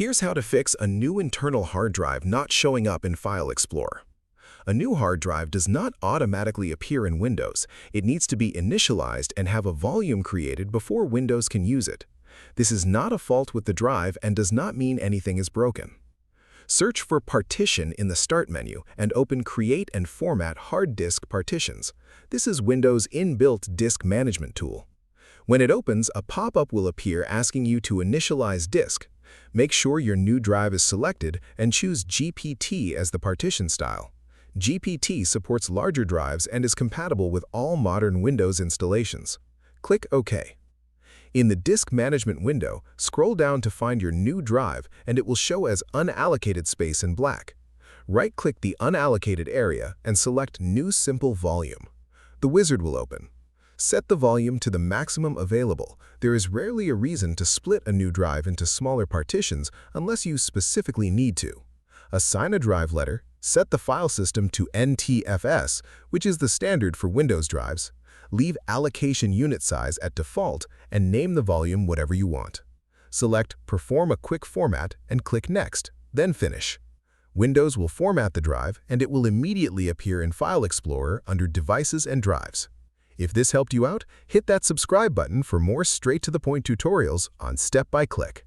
Here's how to fix a new internal hard drive not showing up in File Explorer. A new hard drive does not automatically appear in Windows. It needs to be initialized and have a volume created before Windows can use it. This is not a fault with the drive and does not mean anything is broken. Search for Partition in the Start menu and open Create and Format Hard Disk Partitions. This is Windows' inbuilt disk management tool. When it opens, a pop-up will appear asking you to initialize disk. Make sure your new drive is selected and choose GPT as the partition style. GPT supports larger drives and is compatible with all modern Windows installations. Click OK. In the Disk Management window, scroll down to find your new drive and it will show as unallocated space in black. Right-click the unallocated area and select New Simple Volume. The wizard will open. Set the volume to the maximum available. There is rarely a reason to split a new drive into smaller partitions unless you specifically need to. Assign a drive letter, set the file system to NTFS, which is the standard for Windows drives. Leave allocation unit size at default and name the volume whatever you want. Select Perform a Quick Format and click Next, then Finish. Windows will format the drive and it will immediately appear in File Explorer under Devices and Drives. If this helped you out, hit that subscribe button for more straight-to-the-point tutorials on Step by Click.